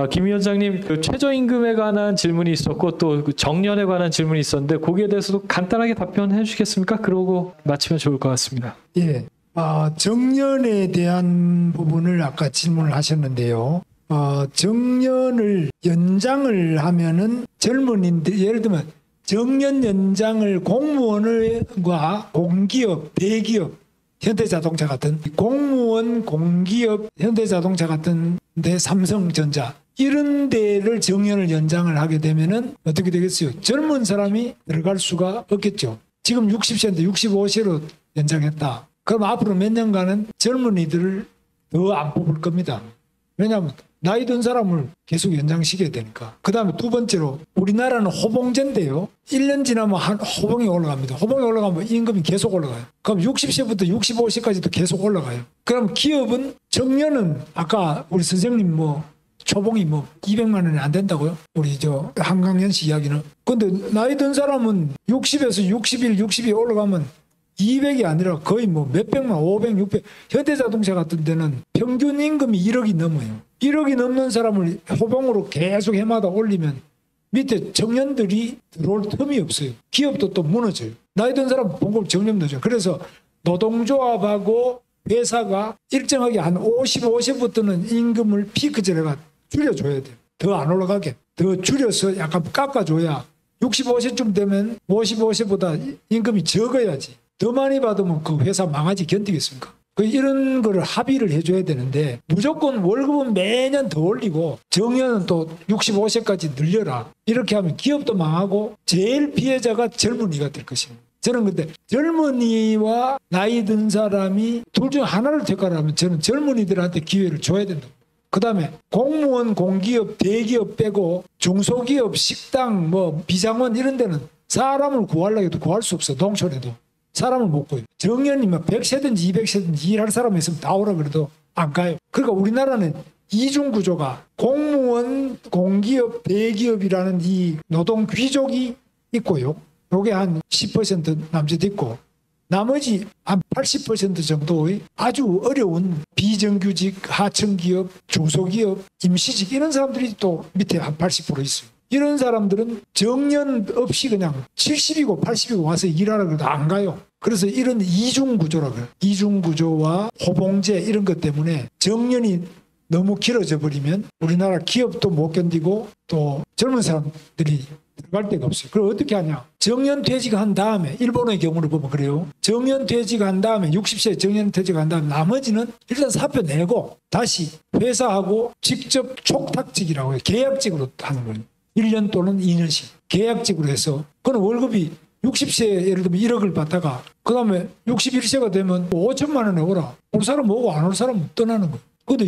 김 위원장님, 그 최저임금에 관한 질문이 있었고 또 그 정년에 관한 질문이 있었는데 거기에 대해서도 간단하게 답변해 주시겠습니까? 그러고 마치면 좋을 것 같습니다. 예. 정년에 대한 부분을 아까 질문을 하셨는데요. 정년을 연장을 하면은 젊은이들, 예를 들면 정년 연장을 공무원과 공기업, 대기업, 현대자동차 같은 공무원, 공기업, 현대자동차 같은 데 삼성전자 이런 데를 정년을 연장을 하게 되면은 어떻게 되겠어요? 젊은 사람이 들어갈 수가 없겠죠. 지금 60세인데 65세로 연장했다. 그럼 앞으로 몇 년간은 젊은이들을 더 안 뽑을 겁니다. 왜냐하면 나이 든 사람을 계속 연장시켜야 되니까. 그 다음에 두 번째로 우리나라는 호봉제인데요. 1년 지나면 호봉이 올라갑니다. 호봉이 올라가면 임금이 계속 올라가요. 그럼 60세부터 65세까지도 계속 올라가요. 그럼 기업은 정년은 아까 우리 선생님 초봉이 200만 원이 안 된다고요? 우리 한강현 씨 이야기는. 근데 나이 든 사람은 60에서 61, 62 올라가면 200이 아니라 거의 몇백만, 500, 600. 현대자동차 같은 데는 평균 임금이 1억이 넘어요. 1억이 넘는 사람을 호봉으로 계속 해마다 올리면 밑에 정년들이 들어올 틈이 없어요. 기업도 또 무너져요. 나이 든 사람 봉급 정년 넣어줘요. 그래서 노동조합하고 회사가 일정하게 한 55세부터는 임금을 피크제가 줄여줘야 돼요. 더 안 올라가게. 더 줄여서 약간 깎아줘야 65세쯤 되면 55세보다 임금이 적어야지. 더 많이 받으면 그 회사 망하지 견디겠습니까? 이런 거를 합의를 해줘야 되는데 무조건 월급은 매년 더 올리고 정년은 또 65세까지 늘려라. 이렇게 하면 기업도 망하고 제일 피해자가 젊은이가 될 것입니다. 저는 근데 젊은이와 나이 든 사람이 둘 중 하나를 택하라 하면 저는 젊은이들한테 기회를 줘야 된다. 그 다음에 공무원, 공기업, 대기업 빼고 중소기업, 식당, 비상원 이런 데는 사람을 구하려고 해도 구할 수 없어. 농촌에도. 사람을 못 구해요. 정년이 100세든지 200세든지 일할 사람이 있으면 다 오라 그래도 안 가요. 그러니까 우리나라는 이중구조가 공무원, 공기업, 대기업이라는 이 노동 귀족이 있고요. 요게 한 10% 남짓 있고 나머지 한 80% 정도의 아주 어려운 비정규직, 하청기업, 중소기업, 임시직 이런 사람들이 또 밑에 한 80% 있어요. 이런 사람들은 정년 없이 그냥 70이고 80이고 와서 일하라 그래도 안 가요. 그래서 이런 이중구조라고 해요. 이중구조와 호봉제 이런 것 때문에 정년이 너무 길어져 버리면 우리나라 기업도 못 견디고 또 젊은 사람들이 들어갈 데가 없어요. 그럼 어떻게 하냐. 정년 퇴직한 다음에 일본의 경우를 보면 그래요. 정년 퇴직한 다음에 60세 정년 퇴직한 다음에 나머지는 일단 사표 내고 다시 회사하고 직접 촉탁직이라고 해요. 계약직으로 하는 거예요. 1년 또는 2년씩 계약직으로 해서 그건 월급이 60세 예를 들면 1억을 받다가 그 다음에 61세가 되면 5천만 원에 오라. 올 사람 오고 안 올 사람은 떠나는 거예요. 근데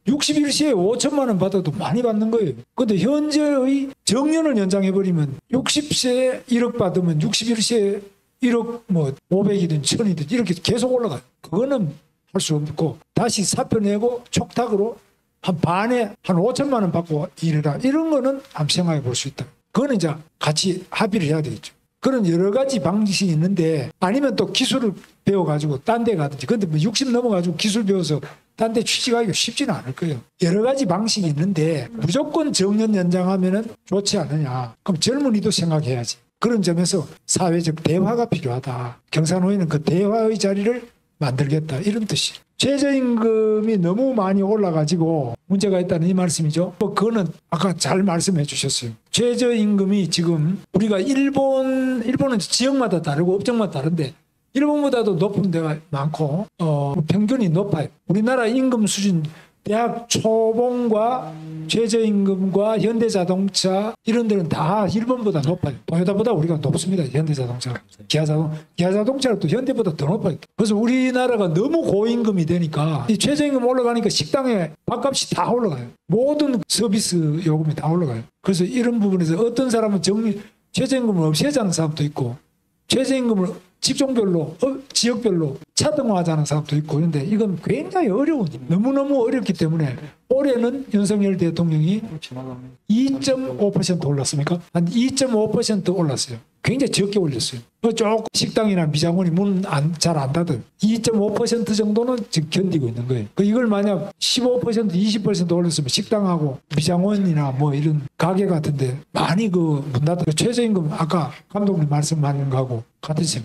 61세에 5천만 원 받아도 많이 받는 거예요. 근데 현재의 정년을 연장해버리면 60세에 1억 받으면 61세에 1억 500이든 1000이든 이렇게 계속 올라가요. 그거는 할 수 없고 다시 사표 내고 촉탁으로 한 반에 한 5천만 원 받고 일해라. 이런 거는 한번 생각해 볼 수 있다. 그거는 이제 같이 합의를 해야 되겠죠. 그런 여러 가지 방식이 있는데 아니면 또 기술을 배워가지고 딴 데 가든지. 근데 60 넘어가지고 기술 배워서 딴 데 취직하기가 쉽지는 않을 거예요. 여러 가지 방식이 있는데 무조건 정년 연장하면은 좋지 않느냐. 그럼 젊은이도 생각해야지. 그런 점에서 사회적 대화가 필요하다. 경산호위는 그 대화의 자리를 만들겠다. 이런 뜻이에요. 최저임금이 너무 많이 올라가지고 문제가 있다는 이 말씀이죠. 그거는 아까 잘 말씀해 주셨어요. 최저임금이 지금 우리가 일본은 지역마다 다르고 업종마다 다른데 일본보다도 높은 데가 많고 평균이 높아요. 우리나라 임금 수준 대학 초봉과 최저임금과 현대자동차 이런 데는 다 일본보다 높아요. 토요타보다 우리가 높습니다. 현대자동차. 기아자동차는 또 현대보다 더 높아요. 그래서 우리나라가 너무 고임금이 되니까 이 최저임금 올라가니까 식당에 밥값이 다 올라가요. 모든 서비스 요금이 다 올라가요. 그래서 이런 부분에서 어떤 사람은 최저임금을 없애자는 사람도 있고 최저임금을 직종별로 지역별로 차등화하자는 사람도 있고 그런데 이건 굉장히 어려운 너무너무 어렵기 때문에 올해는 윤석열 대통령이 2.5% 올랐습니까? 한 2.5% 올랐어요. 굉장히 적게 올렸어요. 조금 식당이나 미장원이 문 잘 안 닫아요. 2.5% 정도는 지금 견디고 있는 거예요. 이걸 만약 15%, 20% 올렸으면 식당하고 미장원이나 뭐 이런 가게 같은데 많이 문 닫아요. 최저임금 아까 감독님 말씀하는 거하고 같은 셈.